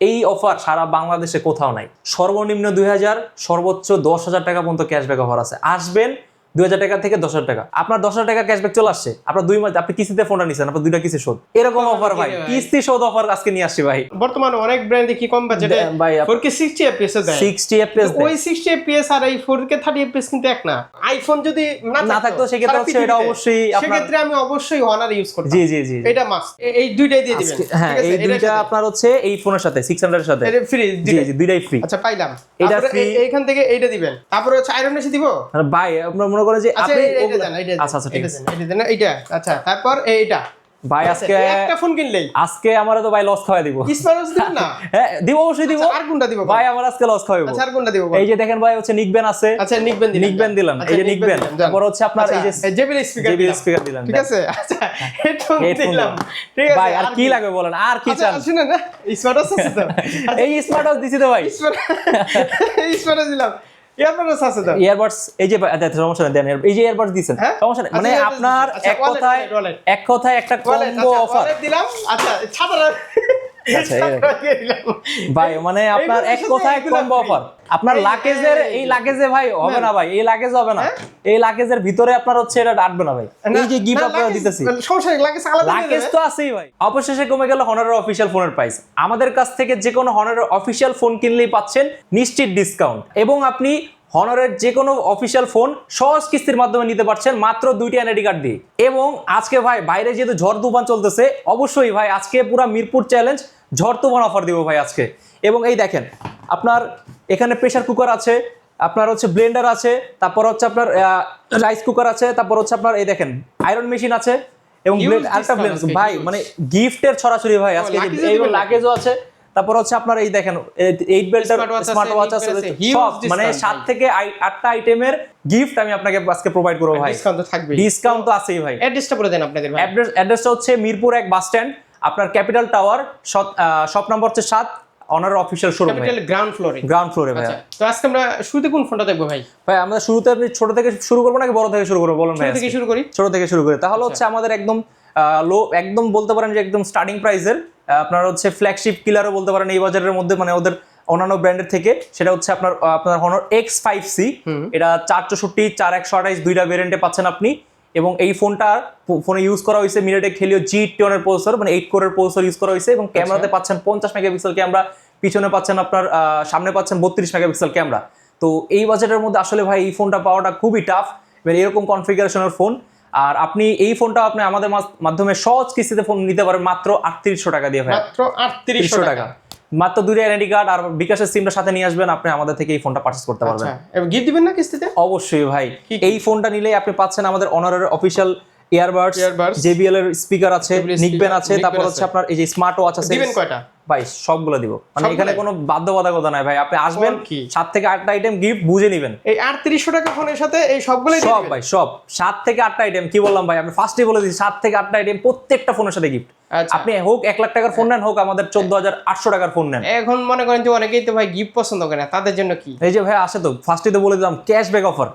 এই অফার সারা বাংলাদেশে কোথাও নাই। সর্বনিম্ন 2000, সর্বোচ্চ 10,000 টাকা পর্যন্ত ক্যাশব্যাক অফার আছে। আসবেন 2000 টাকা থেকে 10,000 টাকা, আপনার 10,000 টাকা ক্যাশব্যাক চলে আসছে। আপনার 2 মাস আপনি কিস্তিতে ফোনটা নিছেন, আপনার 2টা কিস্তি শোধ, এরকম অফার ভাই, কিস্তি শোধ অফার আজকে নিয়ে আসছি ভাই। বর্তমানে অনেক ব্র্যান্ড কি কম বাজেটে ভাই 4K 60 fps এ দেয়, 60 fps ওই 60 fps আর এই 4K 30 fps কিন্তু এক না। আইফোন যদি না থাকতো সেক্ষেত্রে হচ্ছে এটা অবশ্যই আপনার, সেক্ষেত্রে আমি অবশ্যই Honor ইউজ করতাম। জি জি জি, এটা মাস্ট, এই দুইটাই দিয়ে দিবেন। হ্যাঁ এই দুইটা আপনার হচ্ছে এই ফোনের সাথে 600 এর সাথে এটা ফ্রি, জি জি দুইটাই ফ্রি। আচ্ছা পাইলাম, এটা তারপরে ফ্রি, এইখান থেকে এইটা দিবেন, তারপরে হচ্ছে আয়রন মেশি দিব। ভাই আপনারা মনে করেন যে আপনি আচ্ছা আচ্ছা ঠিক আছে এটা দেন, এইটা আচ্ছা, তারপর এইটা ভাই আজকে একটা ফোন কিনলেই আজকে আমারে তো ভাই লস খাওয়াই দিব। স্মার্টওয়াচ দিবেন না? হ্যাঁ দিব, অবশ্যই দিব। আর কোনটা দিব ভাই আমার আজকে লস খাওয়াইবো। আচ্ছা আর কোনটা দিব? এই যে দেখেন ভাই হচ্ছে নিকবেন আছে। আচ্ছা নিকবেন দিলাম, এই যে নিকবেন, তারপর হচ্ছে আপনার এই যে জেবিএল স্পিকার দিলাম, ঠিক আছে। আচ্ছা হেডফোন দিলাম, ঠিক আছে। ভাই আর কি লাগবে বলেন, আর কি চান? শুনেন না, স্মার্টওয়াচ আছে তো, এই স্মার্টওয়াচ দিছি তো ভাই, স্মার্টওয়াচ দিলাম, ইয়ারবাডস আছে তো, ইয়ারবাডস এই যে সমস্যা নেই দেন, এই যে ইয়ারবাডস দিছেন সমস্যা নেই, মানে আপনার এক কথায় একটা কম্বো অফার দিলাম। আচ্ছা ছাড়া ভাই, মানে আপনার এক কথায় কম্বো অফার। আপনার লাগেজের এই লাগেজে ভাই হবে না ভাই, এই লাগেজ হবে না, এই লাগেজের ভিতরে আপনার হচ্ছে এটা আটবে না ভাই। এই যে গিফট আপনারা দিতেছি, সমস্যা নেই, লাগেজ তো আছেই ভাই। অবশেষে কমে গেল হনারের অফিশিয়াল ফোনের প্রাইস। আমাদের কাছ থেকে যে কোনো হনারের অফিশিয়াল ফোন কিনলেই পাচ্ছেন নিশ্চিত ডিসকাউন্ট, এবং আপনি হনারের যে কোনো অফিশিয়াল ফোন সহজ কিস্তির মাধ্যমে নিতে পারছেন মাত্র 2টি এনআইডি কার্ড দিয়ে। এবং আজকে ভাই বাইরে যেহেতু ঝড় তুফান চলতেছে, অবশ্যই ভাই আজকে পুরো মিরপুর চ্যালেঞ্জ ঝড় তুফান অফার দিব ভাই আজকে। এবং এই দেখেন আপনার এখানে প্রেসার কুকার আছে, আপনার হচ্ছে ব্লেন্ডার আছে, তারপর হচ্ছে আপনার রাইস কুকার আছে, তারপর হচ্ছে আপনার এই দেখেন আয়রন মেশিন আছে, এবং আরেকটা ব্লেন্ডার ভাই, মানে গিফটের ছড়াছড়ি ভাই আজকে। এই লাগেজও আছে, তারপর হচ্ছে আপনার এই দেখেন 8 বেল্টের স্মার্ট ওয়াচ আছে, সব মানে 7 থেকে 8টা আইটেমের গিফট আমি আপনাকে আজকে প্রোভাইড করব ভাই। ডিসকাউন্ট তো থাকবে, ডিসকাউন্ট তো আছেই ভাই। অ্যাড্রেসটা বলে দেন আপনাদের ভাই। অ্যাড্রেসটা হচ্ছে মিরপুর 1 বাস স্ট্যান্ড, আপনার ক্যাপিটাল টাওয়ার, শপ নাম্বার হচ্ছে 7, অনারের অফিশিয়াল শোরুম ক্যাপিটাল গ্রাউন্ড ফ্লোরে ভাই। তো আজকে আমরা শুরুতে কোন ফোনটা দেখবো ভাই? ভাই আমরা শুরুতে আপনি ছোট থেকে শুরু করব নাকি বড় থেকে শুরু করব বলুন ভাই? ছোট থেকে শুরু করি। ছোট থেকে শুরু করি, তাহলে হচ্ছে আমাদের একদম লো, একদম বলতে পারেন যে একদম স্টার্টিং প্রাইসের আপনার হচ্ছে ফ্ল্যাগশিপ কিলারও বলতে পারেন এই বাজারের মধ্যে, মানে ওদের অন্যান্য ব্র্যান্ডের থেকে। সেটা হচ্ছে আপনার হনর X5C, এটা 464, 4128 দুইটা ভেরিয়েন্টে পাচ্ছেন আপনি। এবং এই ফোনে ইউজ করা হয়েছে মিডিয়াটেক হেলিও G10 এর প্রসেসর, মানে 8 কোরের প্রসেসর ইউজ করা হয়েছে। এবং ক্যামেরাতে পাচ্ছেন 50 মেগাপিক্সেল ক্যামেরা, পিছনে পাচ্ছেন আপনার সামনে পাচ্ছেন 32 মেগাপিক্সেল ক্যামেরা। তো এই বাজেটের মধ্যে আসলে ভাই এই ফোনটা পাওয়াটা খুবই টাফ, মানে এরকম কনফিগারেশনের ফোন। আর আপনি এই ফোনটা আপনি আমাদের মাধ্যমে সহজ কিস্তিতে ফোন নিতে পারেন মাত্র 3800 টাকা দিয়ে ভাই। মাত্র 3800 টাকা, মাত্র 2টা এনআইডি কার্ড আর বিকাশের সিমটা সাথে নিয়ে আসবেন, আপনি আমাদের থেকে এই ফোনটা পারচেজ করতে পারবেন। এবং গিফট দিবেন না কিস্তিতে? অবশ্যই ভাই, এই ফোনটা নিলেই আপনি পাচ্ছেন আমাদের অনারের অফিশিয়াল ইয়ারবাডস, JBL এর স্পিকার আছে, নিকবেন আছে, তারপর হচ্ছে আপনার এই যে স্মার্ট ওয়াচ আছে। দিবেন কয়টা ভাই? সবগুলো দিব, মানে এখানে কোনো বাধ্যবাধকতা নাই ভাই। আপনি আসবেন 7 থেকে 8টা আইটেম গিফট বুঝে নেবেন। এই 3800 টাকা ফোনের সাথে এই সবগুলোই সব ভাই, সব 7 থেকে 8টা আইটেম। কি বললাম ভাই, আমি ফার্স্টেই বলে দিয়েছি 7 থেকে 8টা আইটেম প্রত্যেকটা ফোনের সাথে গিফট। আপনি হোক 1 লাখ টাকার ফোন নেন, হোক আমাদের 14,800 টাকার ফোন নেন। এখন মনে করেন যে অনেকেই তো ভাই গিফট পছন্দ করে না, তাদের জন্য কি? এই যে ভাই আসে তো ফার্স্টেই তো বলে দিলাম ক্যাশব্যাক অফার।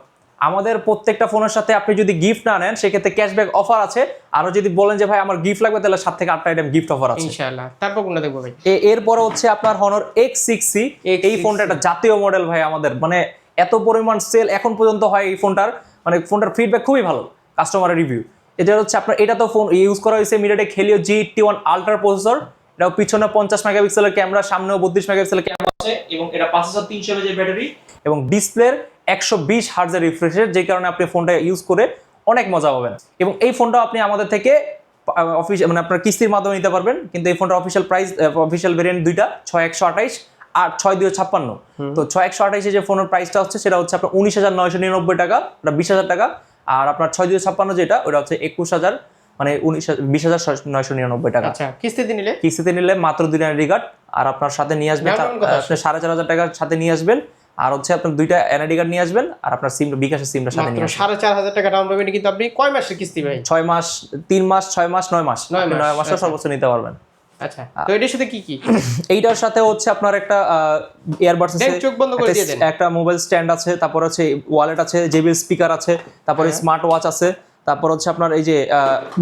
আমাদের প্রত্যেকটা ফোনের সাথে আপনি যদি গিফট না নেন সেক্ষেত্রে ক্যাশব্যাক অফার আছে। আর যদি বলেন যে ভাই আমার গিফট লাগবে, তাহলে 7 থেকে 8টা আইটেম গিফট অফার আছে ইনশাআল্লাহ। তারপর কোনটা দেখবো ভাই? এরপরে হচ্ছে আপনার হনর X6C। এই ফোনটা একটা জাতীয় মডেল ভাই আমাদের, মানে এত পরিমাণ সেল এখন পর্যন্ত হয় এই ফোনটার, মানে ফোনটার ফিডব্যাক খুবই ভালো, কাস্টমারের রিভিউ। এটা হচ্ছে আপনার, এটা তো ফোন ইউজ করা হয়েছে MediaTek Helio G81 ultra processor. এটাও পিছনে 50 মেগাপিক্সেলের ক্যামেরা, সামনেও 32 মেগাপিক্সেলের ক্যামেরা আছে, এবং এটা 5300 mAh এর ব্যাটারি, এবং ডিসপ্লের 120 হার্টজের রিফ্রেশ রেট, যে কারণে আপনি ফোনটা ইউজ করে অনেক মজা পাবেন। এবং এই ফোনটাও আপনি আমাদের থেকে অফিসিয়াল, মানে আপনার কিস্তির মাধ্যমে নিতে পারবেন। কিন্তু এই ফোনটার অফিসিয়াল প্রাইস, অফিসিয়াল ভেরিয়েন্ট দুইটা, 6128 আর 6256। তো 6128 যে ফোনের প্রাইসটা হচ্ছে সেটা হচ্ছে আপনার 19,999 টাকা, ওটা 20,000 টাকা। আর আপনার 6256 যেটা, ওটা হচ্ছে 21,000, মানে 20,999 টাকা। আচ্ছা, কিস্তিতে নিলে মাত্র 2টা এনআইডি কার্ড, আর আপনার সাথে নিয়ে আসবেন আপনি 4,500 টাকার সাথে নিয়ে আসবেন। আর হচ্ছে আপনার 2টা এনআইডি কার্ড নিয়ে আসবেন, আর আপনার সিম, বিকাশের সিমটা সাথে নিয়ে আসবেন। 4,500 টাকা ডাউন পেমেন্ট, কিন্তু আপনি কয় মাসের কিস্তি ভাই? 6 মাস, 3 মাস, 6 মাস, 9 মাস, 9 মাসের সর্বোচ্চ নিতে পারবেন। আচ্ছা, তো এটার সাথে কি কি? এইটার সাথে হচ্ছে আপনার একটা ইয়ারবাডস আছে, চোখ বন্ধ করে দিয়ে দেন, একটা মোবাইল স্ট্যান্ড আছে, তারপর হচ্ছে ওয়ালেট আছে, JBL স্পিকার আছে, তারপরে স্মার্ট ওয়াচ আছে, তারপর হচ্ছে আপনার এই যে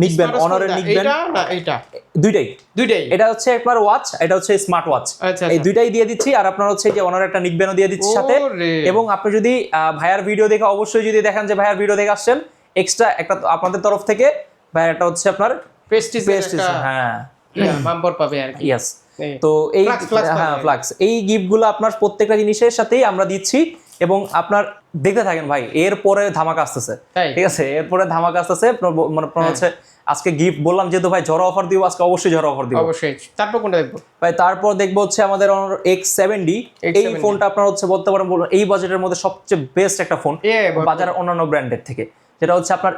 নিকবেন্ড, অনারের নিকবেন্ড, এটা না এটা দুইটাই এটা হচ্ছে আপনার ওয়াচ, এটা হচ্ছে স্মার্ট ওয়াচ, আচ্ছা এই দুইটাই দিয়ে দিচ্ছি। আর আপনার হচ্ছে যে অনারের একটা নিকবেন্ডও দিয়ে দিচ্ছি সাথে। ওরে। এবং আপনি যদি ভাইয়ার ভিডিও দেখে অবশ্যই যদি দেখেন যে ভাইয়ার ভিডিও দেখে আসছেন, এক্সট্রা একটা আপনাদের তরফ থেকে ভাইয়া একটা হচ্ছে আপনার প্রেস্টিজ হ্যাঁ বাম্পার পাবে আর কি। ইয়েস। তো এই Flux হ্যাঁ পাবে। ফ্লাক্স, এই গিফটগুলো আপনার প্রত্যেকটা জিনিসের সাথেই আমরা দিচ্ছি। এবং আপনার দেখতে থাকেন ভাই, এরপরে ধামাকা আসতেছে, তাই? ঠিক আছে, এরপরে ধামাকা আসতেছে। মানে আপনার হচ্ছে আজকে গিফট বললাম যেহেতু ভাই ঝড় অফার দিব, আজকে অবশ্যই ঝড় অফার দিব অবশ্যই। তারপর কোনটা দেখবো? ভাই। তারপর দেখবো হচ্ছে আমাদের X70, এই ফোনটা আপনার হচ্ছে বলতে পারেন এই বাজেটের মধ্যে সবচেয়ে বেস্ট একটা ফোন বাজারের অন্যান্য ব্র্যান্ডের থেকে। যেটা হচ্ছে আপনার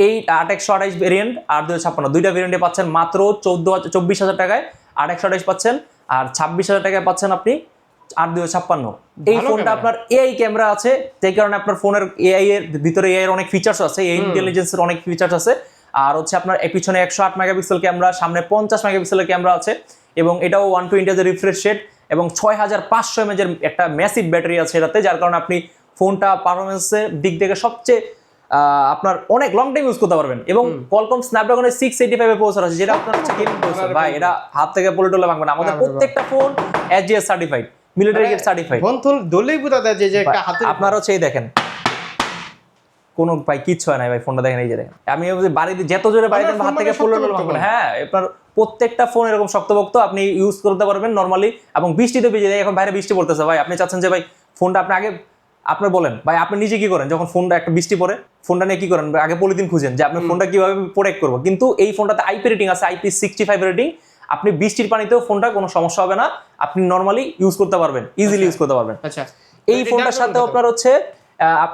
এই 8128 ভেরিয়েন্ট আর 256, দুইটা ভেরিয়েন্টে পাচ্ছেন মাত্র 24,000 টাকায়। 8128 পাচ্ছেন আর 26,000 টাকায় পাচ্ছেন আপনি 8256। এই ফোনটা আপনার এআই ক্যামেরা আছে, যে কারণে আপনার ফোনের এআই এর ভিতরে এআই এর অনেক ফিচার্স আছে, এই ইন্টেলিজেন্সের অনেক ফিচার্স আছে। আর হচ্ছে আপনার পিছনে 108 মেগাপিক্সেল ক্যামেরা, সামনে 50 মেগাপিক্সেলের ক্যামেরা আছে, এবং এটাও 120 হার্জ রিফ্রেশ রেট এবং 6500 mAh এর একটা ম্যাসিভ ব্যাটারি আছে এটাতে, যার কারণে আপনি ফোনটা পারফরমেন্সের দিক থেকে সবচেয়ে আপনার অনেক লং টাইম ইউজ করতে পারবেন। এবং কোয়ালকম স্ন্যাপড্রাগনের 685 এর প্রসেসর আছে, যেটা আপনার হচ্ছে গেমিং প্রসেসর ভাই, এটা হাত থেকে পড়ে টলে ভাঙবে না। আমাদের প্রত্যেকটা phone SGS certified, military grade certified. বন্ধুল দলেই বুঝা যায় যে একটা হাতে আপনার হচ্ছে এই দেখেন কোনো ভাই কিচ্ছু হয় না ভাই, ফোনটা দেখেন, এই যে দেখেন, আমি বাড়িতে যত জোরে বাড়িতে হাত থেকে পড়ে টলে ভাঙবে না। হ্যাঁ, আপনার প্রত্যেকটা ফোন এরকম শক্তপোক্ত, আপনি ইউজ করতে পারবেন নরমালি। এবং বৃষ্টিতে ভিজে যায়, এখন বাইরে বৃষ্টি পড়তেছে ভাই, আপনি চাচ্ছেন যে ভাই ফোনটা আপনি আগে আপনার বলেন ভাই, আপনি নিজে কি করেন যখন ফোনটা একটা বৃষ্টি পড়ে, ফোনটা নিয়ে কি করেন, আগে পলিথিন খুঁজেন যে আপনি ফোনটা কিভাবে প্রোটেক্ট করবো। কিন্তু এই ফোনটাতে আইপি রেটিং আছে, IP65 রেটিং। আপনি বৃষ্টির পানিতেও ফোনটা কোনো সমস্যা হবে না, আপনি নরমালি ইউজ করতে পারবেন, ইজিলি ইউজ করতে পারবেন। আচ্ছা, এই ফোনটার সাথে আপনার হচ্ছে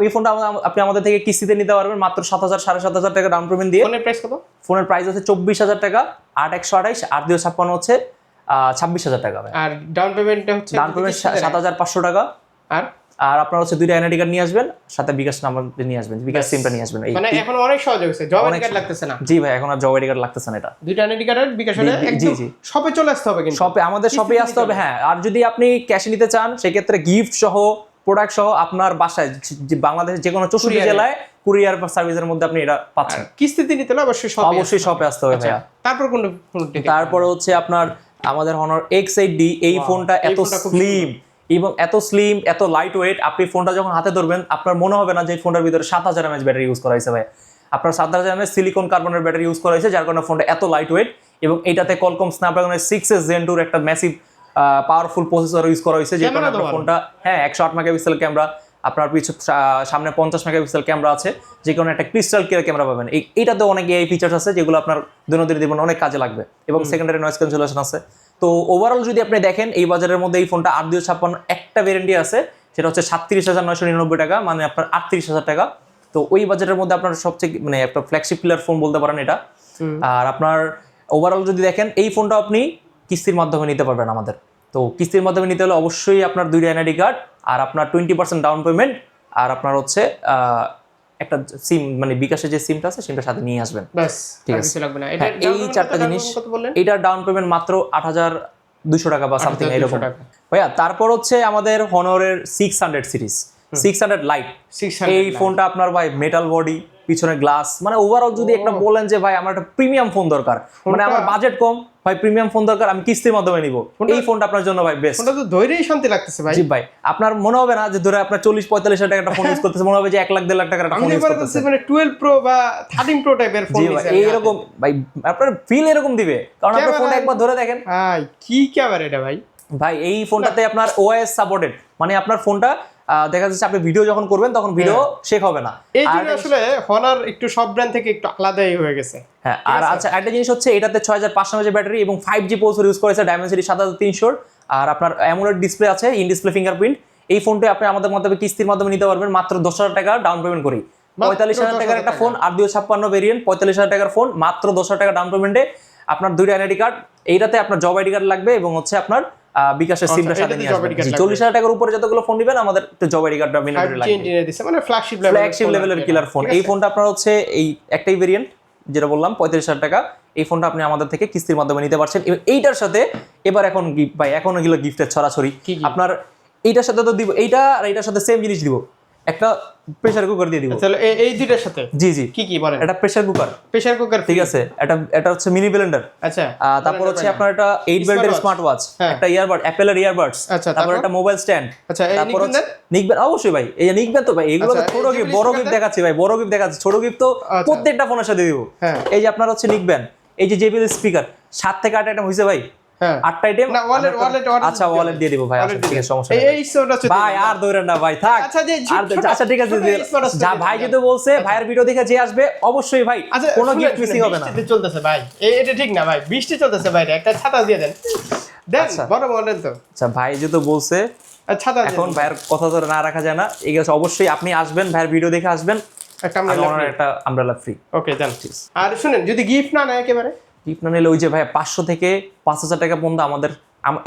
এই ফোনটা আপনি আমাদের থেকে কিস্তিতে নিতে পারবেন মাত্র 7,000 7,500 টাকা ডাউন পেমেন্ট দিয়ে। ফোনের প্রাইস কত? ফোনের প্রাইস হচ্ছে 24,000 টাকা, 8128 আর 256 হচ্ছে 26,000 টাকা। আর ডাউন পেমেন্টটা হচ্ছে ডাউন পেমেন্ট 7,500 টাকা। আর আর আপনার হচ্ছে দুইটা এনআইডি কার্ড নিয়ে আসবেন, সাথে বিকাশ নাম্বার নিয়ে আসবেন, বিকাশ সিমটা নিয়ে আসবেন। মানে এখন অনেক সহজ হয়ে গেছে, জব আইডি কার্ড লাগতেছে না। জি ভাই, এখন আর জব আইডি কার্ড লাগতেছে না, এটা দুইটা এনআইডি কার্ড আর বিকাশ হলে একদম শপে চলে আসতে হবে। কিন্তু শপে, আমাদের শপে আসতে হবে। হ্যাঁ, আর যদি আপনি ক্যাশে নিতে চান সেক্ষেত্রে গিফট সহ, প্রোডাক্ট সহ আপনার বাসায় বাংলাদেশের যে কোনো 64 জেলায় কুরিয়ার সার্ভিসের মধ্যে আপনি এটা পাচ্ছেন। কিস্তিতে নিতে হলে অবশ্যই শপে আসতে হবে ভাইয়া। তারপর কোন তারপরে হচ্ছে আপনার আমাদের Honor X80, এই ফোনটা এত স্লিম এবং এত স্লিম, এত লাইট ওয়েট, আপনি ফোনটা যখন হাতে ধরবেন আপনার মনে হবে না যে ফোনটার ভিতরে 7000 mAh ব্যাটারি ইউজ করা হয়েছে ভাই। আপনার 7000 mAh সিলিকন কার্বনের ব্যাটারি ইউজ করা হয়েছে, যার কারণে ফোনটা এত লাইট ওয়েট। এবং এটাতে Qualcomm Snapdragon 6s Gen 2 একটা ম্যাসিভ পাওয়ারফুল প্রসেসর ইউজ করা হয়েছে, যে কারণে আপনার ফোনটা হ্যাঁ 108 মেগাপিক্সেল ক্যামেরা, আপনার সামনে 50 মেগাপিক্সেল ক্যামেরা আছে, যে কারণে একটা ক্রিস্টাল ক্লিয়ার ক্যামেরা পাবেন। এইটাতে অনেক এআই ফিচার্স আছে যেগুলো আপনার দৈনন্দিন জীবনে অনেক কাজে লাগবে। এবং সেকেন্ডারি নয়েজ ক্যান্সেলেশন আছে। তো ওভারঅল যদি আপনি দেখেন এই বাজারের মধ্যে এই ফোনটা 8256 একটা ভ্যারিয়েন্টই আছে, সেটা হচ্ছে 37,999 টাকা, মানে আপনার 38,000 টাকা। তো ওই বাজারের মধ্যে আপনার সবচেয়ে মানে একটা ফ্ল্যাগশিপ কিলার ফোন বলতে পারেন এটা। আর আপনার ওভারঅল যদি দেখেন এই ফোনটা আপনি কিস্তির মাধ্যমে নিতে পারবেন আমাদের। তো কিস্তির মাধ্যমে নিতে হলে অবশ্যই আপনার 2টা এনআইডি কার্ড আর আপনার 20% ডাউন পেমেন্ট, আর আপনার হচ্ছে একটা সিম, মানে বিকাশের যে সিমটা আছে সিমটা সাথে নিয়ে আসবেন, বাস, ঠিক আছে। এই চারটা জিনিস। এটার ডাউন পেমেন্ট মাত্র 8,200 টাকা বা সামথিং এরকম ভাইয়া। তারপর হচ্ছে আমাদের হনরের 600 সিরিজ, 600 লাইট। এই ফোনটা আপনার ভাই মেটাল বডি, পিছনে গ্লাস, মানে ওভারঅল যদি একটা বলেন যে ভাই আমার একটা প্রিমিয়াম ফোন দরকার, মানে আমার বাজেট কম ভাই, প্রিমিয়াম ফোন দরকার, আমি কিস্তির মাধ্যমে নিব, এই ফোনটা আপনার জন্য ভাই বেস্ট। ফোনটা তো ধরেই শান্তি লাগতেছে ভাই। জি ভাই, আপনার মনে হবে না যে ধরে আপনার 40-45 হাজার টাকা একটা ফোন ইউজ করতেছে, মনে হবে যে 1,00,000-1.5 লাখ টাকার একটা ফোন ইউজ করতেছে। মানে 12 প্রো বা 13 প্রো টাইপের ফোন নিছে এইরকম ভাই, আপনার ফিল এরকম দিবে, কারণ আপনি ফোনটা একবার ধরে দেখেন ভাই, কি ক্যামেরা এটা ভাই। ভাই এই ফোনটাতে আপনার ওএস সাপোর্টেড, মানে আপনার ফোনটা দেখা যাচ্ছে আপনি ভিডিও যখন করবেন তখন ভিডিও শেক হবে না। এই জন্য আসলে Honor একটু সব ব্র্যান্ড থেকে একটু আলাদাই হয়ে গেছে। হ্যাঁ, আর আচ্ছা একটা জিনিস হচ্ছে এটাতে 6500 mAh ব্যাটারি এবং 5G প্রসেসর ইউজ করেছে, Dimensity 7300, আর আপনার অ্যামোলেড ডিসপ্লে আছে, ইন ডিসপ্লে ফিঙ্গারপ্রিন্ট। এই ফোনটা আপনি আমাদের মাধ্যমে কিস্তির মাধ্যমে নিতে পারবেন মাত্র 10,000 টাকা ডাউন পেমেন্ট করি। 45,000 টাকার একটা ফোন আর 256 ভেরিয়েন্ট, 45,000 টাকার ফোন মাত্র 10,000 টাকা ডাউন পেমেন্টে। আপনার 2টা এনআইডি কার্ড, এইটাতে আপনার জব আইডি কার্ড লাগবে এবং হচ্ছে আপনার বিকাশের সিমটা সাথে নিয়ে আসবেন। 40,000 টাকার উপরে যতগুলো ফোন নেবেন আমাদের একটু জব আইডি কার্ডটা ম্যান্ডেটরি লাগবে, মানে ফ্ল্যাগশিপ লেভেলের কিলার ফোন। এই ফোনটা আপনার হচ্ছে এই একটাই ভেরিয়েন্ট যেটা বললাম 45,000 টাকা, এই ফোনটা আপনি আমাদের থেকে কিস্তির মাধ্যমে নিতে পারছেন। এইটার সাথে এবার এখন ভাই এখন এগুলো গিফটের ছড়াছড়ি, আপনার এইটার সাথে তো দিব, এইটা আর এইটার সাথে সেম জিনিস দিব। একটা প্রেসার কুকার দিয়ে দিব। তাহলে এই দুইটার সাথে জি জি কি কি বলেন? এটা প্রেসার কুকার ঠিক আছে, এটা হচ্ছে মিনি ব্লেন্ডার। আচ্ছা, তারপর হচ্ছে আপনার এটা 8 বেল্টের স্মার্ট ওয়াচ, একটা ইয়ারবাড, অ্যাপেলের ইয়ারবাডস, আচ্ছা, তারপর একটা মোবাইল স্ট্যান্ড। আচ্ছা, এই তারপর নিকবেন অবশ্যই ভাই, এই নিকবেন তো ভাই, এগুলো তো ছোট গিফট, বড় গিফট দেখাচ্ছি ভাই, বড় গিফট দেখাচ্ছি, ছোট গিফট তো প্রত্যেকটা ফোনের সাথে দিব। এই যে আপনার হচ্ছে নিকবেন, এই যে JBL স্পিকার 7 থেকে 8 আইটেম হইছে ভাই। হ্যাঁ 8টা আইটেম না, ওয়ালেট আচ্ছা ওয়ালেট দিয়ে দিব ভাই, আচ্ছা ঠিক আছে, সমস্যা নেই এই সোটা হচ্ছে ভাই, আর ধরেন না ভাই, থাক। আচ্ছা যে আচ্ছা ঠিক আছে, যা ভাই যদি বলছে ভাইয়ের ভিডিও দেখে যে আসবে অবশ্যই ভাই, কোনো গিফট মিসিং হবে না। বৃষ্টি চলতেছে ভাই, এটা ঠিক না ভাই, বৃষ্টি চলতেছে বাইরে, একটা ছাতা দিয়ে দেন বড় বলেন তো। আচ্ছা ভাই যদি বলছে, ছাতা এখন ভাইয়ের কথা তো না রাখা যায় না, এই গেছে অবশ্যই আপনি আসবেন, ভাইয়ের ভিডিও দেখে আসবেন, একটা আমব্রেলা ফ্রি। ওকে জান। আর শুনেন, যদি গিফট না নেয় একেবারে, গিফট না নিলে ওই যে ভাই 500 থেকে 5000 টাকা পর্যন্ত আমাদের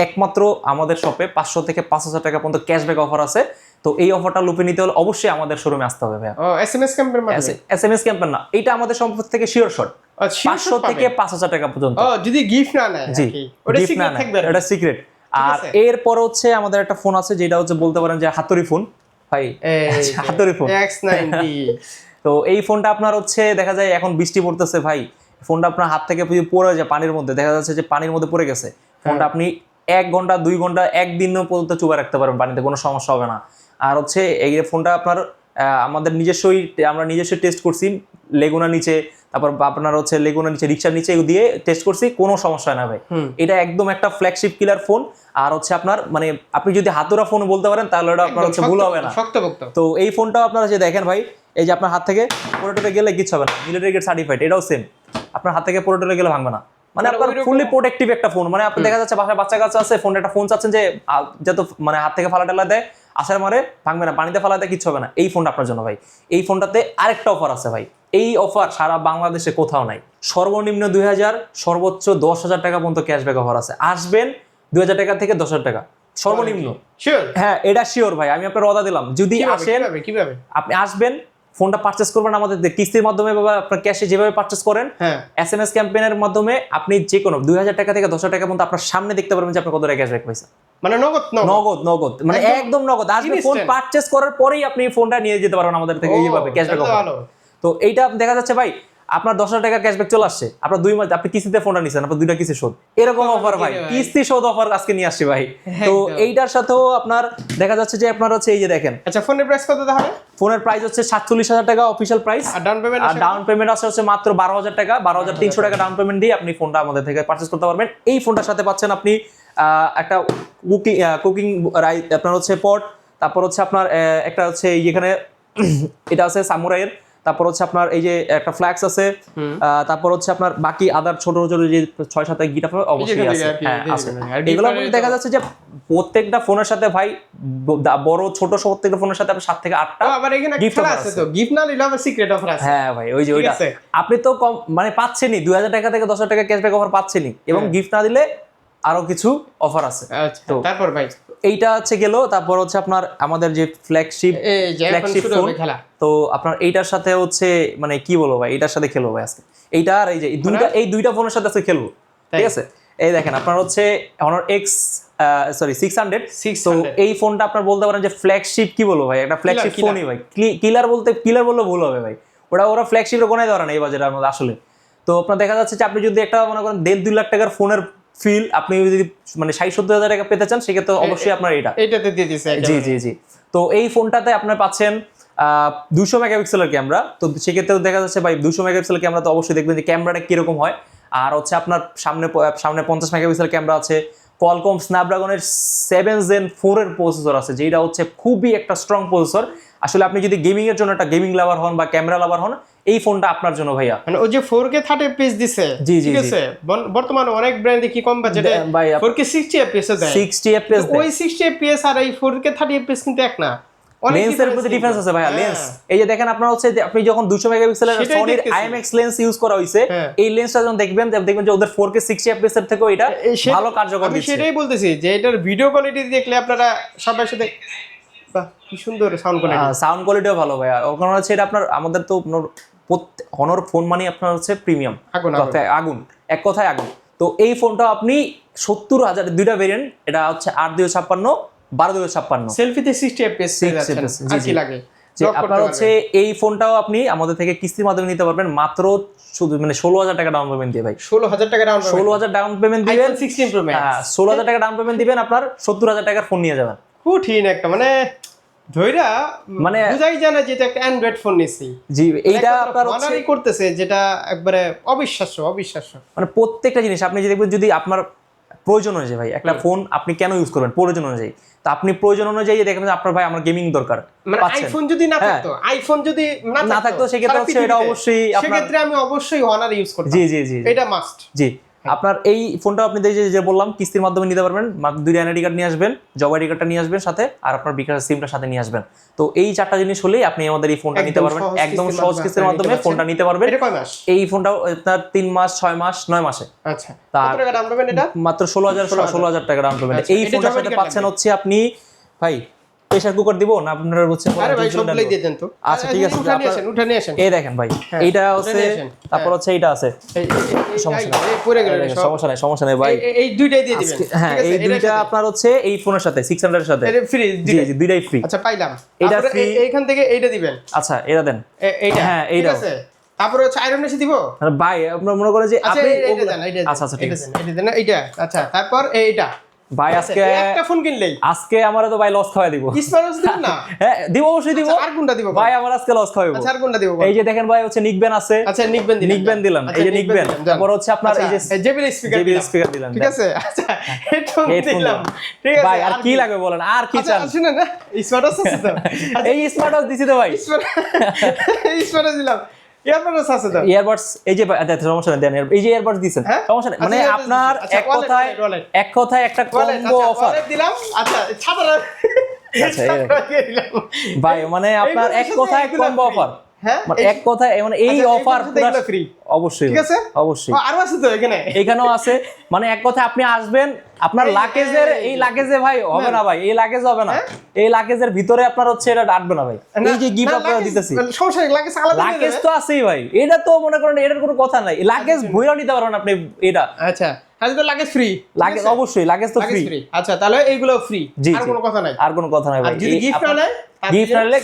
একমাত্র আমাদের শপে 500 থেকে 5000 টাকা পর্যন্ত ক্যাশব্যাক অফার আছে। তো এই অফারটা লুপে নিতে হলে অবশ্যই আমাদের শোরুমে আসতে হবে ভাই। SMS ক্যাম্পের মাধ্যমে? SMS ক্যাম্পের না, এটা আমাদের সম্পদ থেকে শিওর শট, 500 থেকে 5000 টাকা পর্যন্ত। যদি গিফট না নেয়, জি ওটা সিক্রেট থাকবে, এটা সিক্রেট। আর এরপর হচ্ছে আমাদের একটা ফোন আছে, যেটা হচ্ছে বলতে পারেন যে হাতুড়ি ফোন ভাই, হাতুড়ি ফোন X90। তো এই ফোনটা আপনার হচ্ছে দেখা যায় এখন বৃষ্টি পড়তেছে ভাই, ফোনটা আপনার হাত থেকে পড়ে যায় পানির মধ্যে, দেখা যাচ্ছে যে পানির মধ্যে পড়ে গেছে ফোনটা, আপনি 1 ঘন্টা 2 ঘন্টা একদিনও পর্যন্ত চুবা রাখতে পারবেন পানিতে, কোনো সমস্যা হবে না। আর হচ্ছে এই ফোনটা আপনার আমাদের আমরা নিজস্ব টেস্ট করছি লেগুনা নিচে, তারপর আপনার হচ্ছে লেগুনা নিচে, রিক্সার নিচে দিয়ে টেস্ট করছি, কোনো সমস্যা না ভাই। এটা একদম একটা ফ্ল্যাগশিপ কিলার ফোন। আর হচ্ছে আপনার মানে আপনি যদি হাতুড়া ফোন বলতে পারেন তাহলে ওটা আপনার হচ্ছে ভুল হবে না। তো এই ফোনটাও আপনারা যে দেখেন ভাই, এই যে আপনার হাত থেকে পড়ে গেলে কিচ্ছু হবে না, মিলিটারি গ্রেড সার্টিফাইড, এটাও সেম, আপনার হাত থেকে পড়ে গেলে ভাঙবে না, মানে আপনার ফুললি প্রোটেক্টিভ একটা ফোন। মানে আপনি দেখা যাচ্ছে বাসায় বাচ্চা কাচ্চা আছে, ফোন একটা ফোন চাচ্ছেন যে যত মানে হাত থেকে ফালা টালা দেয়, আসার মারে ভাঙবে না, পানিতে ফালা দেয় কিচ্ছু হবে না, এই ফোনটা আপনার জন্য ভাই। এই ফোনটাতে আরেকটা অফার আছে ভাই, এই অফার সারা বাংলাদেশে কোথাও নাই। সর্বনিম্ন 2000, সর্বোচ্চ 10,000 টাকা পর্যন্ত ক্যাশব্যাক অফার আছে। আসবেন 2000 টাকা থেকে 10,000 টাকা সর্বনিম্ন। হ্যাঁ এটা শিওর ভাই, আমি আপনার ওয়াদা দিলাম। যদি আসেন, কিভাবে আপনি আসবেন, ফোনটা পারচেজ করবেন আমাদের কিস্তির মাধ্যমে বা আপনার ক্যাশে যেভাবে পারচেজ করেন, SMS ক্যাম্পেইনের মাধ্যমে আপনি যে কোনো 2000 টাকা থেকে 10,000 টাকা পর্যন্ত আপনার সামনে দেখতে পারবেন যে আপনি কত টাকা ক্যাশব্যাক পাইছেন, মানে নগদ, মানে একদম নগদ। আসবে ফোন পারচেজ করার পরেই আপনি ফোনটা নিয়ে যেতে পারবেন আমাদের থেকে এইভাবে ক্যাশব্যাক অফার। তো এইটা দেখা যাচ্ছে ভাই, আপনার 10,000 টাকা ক্যাশব্যাক চলে আসছে, আপনার 2 মাস আপনি কিস্তিতে ফোনটা নিছেন, আপনার 2টা কিস্তি শোধ, এরকম অফার ভাই, কিস্তি শোধ অফার আজকে নিয়ে আসছি ভাই। তো এইটার সাথেও আপনার দেখা যাচ্ছে যে আপনার হচ্ছে এই যে দেখেন। আচ্ছা ফোনের প্রাইস কত তাহলে? ফোনের প্রাইস হচ্ছে 47,000 টাকা অফিশিয়াল প্রাইস, আর ডাউন পেমেন্ট আছে হচ্ছে মাত্র 12,000 টাকা, 12,300 টাকা ডাউন পেমেন্ট দিয়ে আপনি ফোনটা আমাদের থেকে পারচেজ করতে পারবেন। এই ফোনটার সাথে পাচ্ছেন আপনি একটা কুকিং আপনার হচ্ছে পট, তারপর হচ্ছে আপনার একটা হচ্ছে এখানে এটা আছে সামুরাইয়ের, তারপর হচ্ছে আপনার এই যে একটা ফ্ল্যাক্স আছে, তারপর হচ্ছে আপনার বাকি আদার ছোট ছোট যে 6-7 গিটার অবশ্যই আছে। হ্যাঁ আছে, এগুলো দেখা যাচ্ছে যে প্রত্যেকটা ফোনের সাথে ভাই, বড় ছোট প্রত্যেকটা ফোনের সাথে 7 থেকে 8টা আবার এখানে গিফট আছে। তো গিফট না নিলে আবার সিক্রেট অফার আছে। হ্যাঁ ভাই ওই যে ওইটা আপনি তো কম মানে পাচ্ছেনই, 2000 টাকা থেকে 10,000 টাকা ক্যাশব্যাক অফার পাচ্ছেনই, এবং গিফট না দিলে আরো কিছু অফার আছে। তো তারপর ভাই এইটা হচ্ছে গেল, তারপর হচ্ছে আপনার আমাদের যে ফ্ল্যাগশিপ ফোন, তো আপনার এইটার সাথে হচ্ছে মানে কি বলবো ভাই, এইটার সাথে খেলবো ভাই আজকে, এইটা আর এই দুইটা ফোনের সাথে আজকে খেলবো, ঠিক আছে? এই দেখেন আপনার হচ্ছে Honor X 600। তো এই ফোনটা আপনার বলতে পারেন যে ফ্ল্যাগশিপ, কি বলবো ভাই, একটা ফ্ল্যাগশিপ ফোনই ভাই, কিলার বললে ভুল হবে ভাই, ওরা ফ্ল্যাগশিপের কোনায় ধরে না এই বাজারের মধ্যে আসলে। তো আপনার দেখা যাচ্ছে যে আপনি যদি একটা মনে করেন 1.5-2 লাখ টাকার ফোনের ফিল আপনি যদি মানে 60-70 টাকা পেতে চান, সেক্ষেত্রে অবশ্যই আপনার এইটাতে দিয়ে দিছে। জি। তো এই ফোনটাতে আপনার পাচ্ছেন 200 মেগাপিক্সেলের ক্যামেরা। তো সেক্ষেত্রে দেখা যাচ্ছে ভাই 200 মেগাপিক্সেলের ক্যামেরা, তো অবশ্যই দেখবেন যে ক্যামেরাটা কিরকম হয়। আর হচ্ছে আপনার সামনে 50 মেগাপিক্সেলের ক্যামেরা আছে, Qualcomm Snapdragon-এর 7 Gen 4 এর প্রসেসর আছে, যেটা হচ্ছে খুবই একটা স্ট্রং প্রসেসর। আসলে আপনি যদি গেমিং এর জন্য একটা গেমিং লাভার হন বা ক্যামেরা লাভার হন, এই ফোনটা আপনার জন্য ভাইয়া। মানে ওই যে 4K 30 fps দিছে, ঠিক আছে? বর্তমানে অনেক ব্র্যান্ড কি কম বাজেটে 4K 60 fps দেয়, 60 fps দেয়। ওই 60 fps আর এই 4K 30 fps কিন্তু এক না, লেন্সের মধ্যে ডিফারেন্স আছে ভাইয়া। লেন্স এই যে দেখেন আপনার হচ্ছে আপনি যখন 200 মেগাপিক্সেলের সনির IMX লেন্স ইউজ করা হইছে, এই লেন্সটা যখন দেখবেন যে ওদের 4K 60 fps এর থেকেও এটা ভালো কার্যকর দিচ্ছে। আমি সেটাই বলতেছি যে এটার ভিডিও কোয়ালিটি দেখলে আপনারা সবার সাথে কি সুন্দর সাউন্ড কোয়ালিটিও ভালো ভাইয়া। ওখানে হচ্ছে এটা আপনার আমাদের তো Honor ফোন মানে আপনার হচ্ছে প্রিমিয়াম, আগুন, এক কথায় আগুন। তো এই ফোনটা আপনি 70,000 দুইটা ভেরিয়েন্ট, এটা হচ্ছে 8-256, 12-256 সেলফিতে 60 fps কি লাগে। যে আপনার হচ্ছে এই ফোনটাও আপনি আমাদের থেকে কিস্তির মাধ্যমে নিতে পারবেন মাত্র শুধু মানে 16,000 টাকা ডাউন পেমেন্ট দিয়ে ভাই। 16,000 টাকা ডাউন পেমেন্ট, 16,000 ডাউন পেমেন্ট দিবেন, 16 Pro Max। হ্যাঁ 16,000 টাকা ডাউন পেমেন্ট দিবেন, আপনার 70,000 টাকার ফোন নিয়ে যাবেন। কঠিন একটা মানে ধইরা মানে বুঝাই যায় না যে এটা একটা অ্যান্ড্রয়েড ফোন নিছি। জি এইটা আপনার অনারই করতেছে, যেটা একবারে অবিশ্বাস্য। মানে প্রত্যেকটা জিনিস আপনি যদি দেখবেন, যদি আপনার প্রয়োজন অনুযায়ী ভাই একটা ফোন আপনি কেন ইউজ করবেন, প্রয়োজন অনুযায়ী, তো আপনি প্রয়োজন অনুযায়ী দেখবেন যে আপনার ভাই আমার গেমিং দরকার, মানে আইফোন যদি না থাকতো, আইফোন যদি না থাকতো সেক্ষেত্রে হচ্ছে এটা অবশ্যই সেক্ষেত্রে আমি অবশ্যই অনার ইউজ করতাম। জি এটা মাস্ট। জি আপনার এই ফোনটা আপনি যে বললাম কিস্তির মাধ্যমে নিতে পারবেন, দুইটা এনআইডি কার্ড নিয়ে আসবেন, জব আইডি কার্ডটা নিয়ে আসবেন সাথে, আর আপনার বিকাশ সিমটা সাথে নিয়ে আসবেন। তো এই 4টা জিনিস হলেই আপনি আমাদের এই ফোনটা নিতে পারবেন, একদম সহজ কিস্তির মাধ্যমে ফোনটা নিতে পারবেন। এটা কয় মাস? এই ফোনটাও আপনার 3 মাস 6 মাস 9 মাসে। আচ্ছা কত টাকা ডাউন পেমেন্ট এটা? মাত্র 16,000 টাকা ডাউন পেমেন্ট। এই ফোনটার সাথে পাচ্ছেন হচ্ছে আপনি ভাই প্রেসার কুকার দিব না আপনারা হচ্ছে, আরে ভাই সবগুলাই দিয়ে দেন তো। আচ্ছা ঠিক আছে, উঠে নিয়ে আসেন। এই দেখেন ভাই এইটা আছে, তারপর হচ্ছে এইটা আছে, সমস্যা নাই, এই পড়ে গেল, সমস্যা নাই ভাই, এই দুইটাই দিয়ে দিবেন। হ্যাঁ এই দুইটা আপনার হচ্ছে এই ফোনের সাথে 600 এর সাথে এটা ফ্রি। জি জি দুইটাই ফ্রি। আচ্ছা পাইলাম, এটা ফ্রি। এইখান থেকে এইটা দিবেন। আচ্ছা এটা দেন, এইটা হ্যাঁ ঠিক এইটা আছে। তারপরে হচ্ছে আয়রন মেশিন দিব ভাই, আপনারা মনে করেন যে আপনি আচ্ছা আচ্ছা ঠিক আছে এটা দেন এইটা। আচ্ছা তারপর এইটা ভাই আজকে একটা ফোন কিনলেই আজকে আমারে তো ভাই লস খাওয়াই দিব। স্মার্ট দিব না? হ্যাঁ দিব, অবশ্যই দিব। আর কোনটা দিব ভাই আমার আজকে লস খাওয়াইবো। আচ্ছা আর কোনটা দিব? এই যে দেখেন ভাই হচ্ছে নিকবেন আছে। আচ্ছা নিকবেন দিলাম, এই যে নিকবেন, তারপর হচ্ছে আপনার এই যে জেবিএল স্পিকার দিলাম, ঠিক আছে। আচ্ছা হেডফোন দিলাম, ঠিক আছে ভাই। আর কি লাগবে বলেন, আর কি চান? শুনেন না, স্মার্ট আছে তো, এই স্মার্ট ওয়াচ দিছি তো ভাই, স্মার্ট দিলাম। ইয়ারবাডস আছে তো, ইয়ারবাডস এই যে সমস্যা নেই দেন, এই যে ইয়ারবাডস দিবেন সমস্যা নেই, মানে আপনার এক কথায় একটা কম্বো অফার দিলাম। আচ্ছা ছাতা আচ্ছা ভাই, মানে আপনার এক কথায় কম্বো অফার, হ্যাঁ মানে এক কথায় মানে এই অফার পুরো ফ্রি। অবশ্যই ঠিক আছে, অবশ্যই আরো আছে তো এখানে, এখানেও আছে। মানে এক কথায় আপনি আসবেন, আপনার লাগেজের এই লাগেজে ভাই হবে না ভাই, এই লাগেজ হবে না, এই লাগেজের ভিতরে আপনার হচ্ছে এটা আটবে না ভাই। এই যে গিফট আপনারা দিতেছি, সমস্যা নেই, লাগেজ আলাদা লাগেজ তো আছেই ভাই, এটা তো মনে করেন এটার কোনো কথা নাই, লাগেজ বইরাও নিতে পারবেন আপনি এটা। আচ্ছা আজ তো লাগেজ ফ্রি, লাগেজ অবশ্যই, লাগেজ তো ফ্রি। আচ্ছা তাহলে এইগুলো ফ্রি, আর কোনো কথা নাই, আর কোনো কথা নাই ভাই। যদি গিফট নেয় গিফট নিলে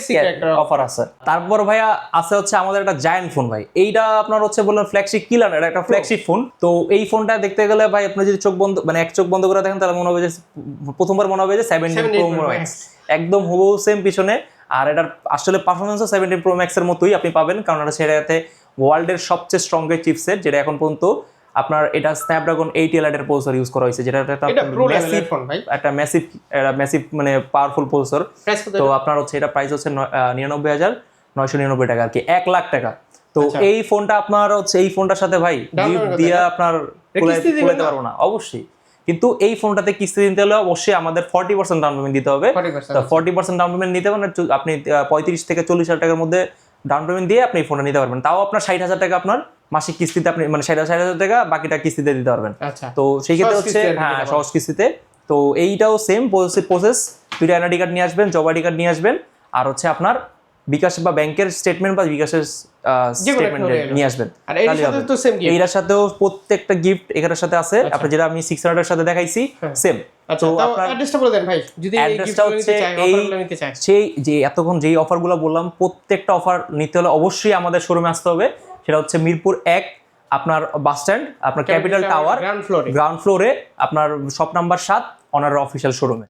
অফার আছে। তারপর ভাইয়া আছে হচ্ছে আমাদের একটা জায়ান্ট ফোন ভাই, এইটা আপনার হচ্ছে বললেন ফ্ল্যাগশিপ কিলার, এটা একটা ফ্ল্যাগশিপ ফোন। তো এই ফোনটা দেখতে গেলে ভাই আপনি যদি চোখ বন্ধ মানে এক চোখ বন্ধ করে দেখেন তাহলে মনে হবে যে প্রথমবার মনে হবে যে 17 Pro Max, একদম হুবহু সেম পিছনে। আর এটার আসলে পারফরমেন্সও 17 Pro Max এর মতোই আপনি পাবেন, কারণ এটা সেটাতে ওয়ার্ল্ডের সবচেয়ে স্ট্রংগেস্ট চিপসেট, যেটা এখন পর্যন্ত আপনার এটা স্ন্যাপড্রাগন 8 এর প্রসেসর ইউজ করা হয়েছে, যেটা একটা ম্যাসিভ মানে পাওয়ারফুল প্রসেসর। তো আপনার হচ্ছে এটা প্রাইস হচ্ছে 99,999 টাকা, আর কি 1 লাখ টাকা। তো এই ফোনটা আপনার হচ্ছে এই ফোনটার সাথে ভাই গিফট দিয়ে আপনার কুলাইতে পারবো না অবশ্যই, কিন্তু এই ফোনটাতে কিস্তি দিতে হলে অবশ্যই আমাদের 40% ডাউন পেমেন্ট দিতে হবে। তো 40% ডাউন পেমেন্ট নিতে পারেন আপনি 35 থেকে 40,000 টাকার মধ্যে ডাউন পেমেন্ট দিয়ে আপনি এই ফোনটা নিতে পারবেন। তাও আপনার 60,000 টাকা আপনার মাসিক কিস্তিতে আপনি মানে 60,000 টাকা বাকিটা কিস্তিতে দিতে পারবেন। তো সেই ক্ষেত্রে হচ্ছে হ্যাঁ সহজ কিস্তিতে। তো এইটাও সেম প্রসেস, দুইটা এনআইডি কার্ড নিয়ে আসবেন, জব আইডি কার্ড নিয়ে আসবেন, আর হচ্ছে আপনার বিকাশ বা ব্যাংকের স্টেটমেন্ট বা বিকাশের স্টেটমেন্ট নিয়ে আসবেন। এইটার সাথেও প্রত্যেকটা গিফট এখানের সাথে আছে, আপনি যেটা আমি 600 এর সাথে দেখাইছি সেম। তো আপনার অ্যাড্রেসটা বলে দেন ভাই, যদি এই অ্যাড্রেসটা হচ্ছে সেই যে এতক্ষণ যেই অফারগুলো বললাম প্রত্যেকটা অফার নিতে হলে অবশ্যই আমাদের শোরুমে আসতে হবে। সেটা হচ্ছে মিরপুর 1 আপনার বাস স্ট্যান্ড, আপনার ক্যাপিটাল টাওয়ার গ্রাউন্ড ফ্লোরে আপনার শপ নাম্বার 7 অনার অফিসিয়াল শোরুমে।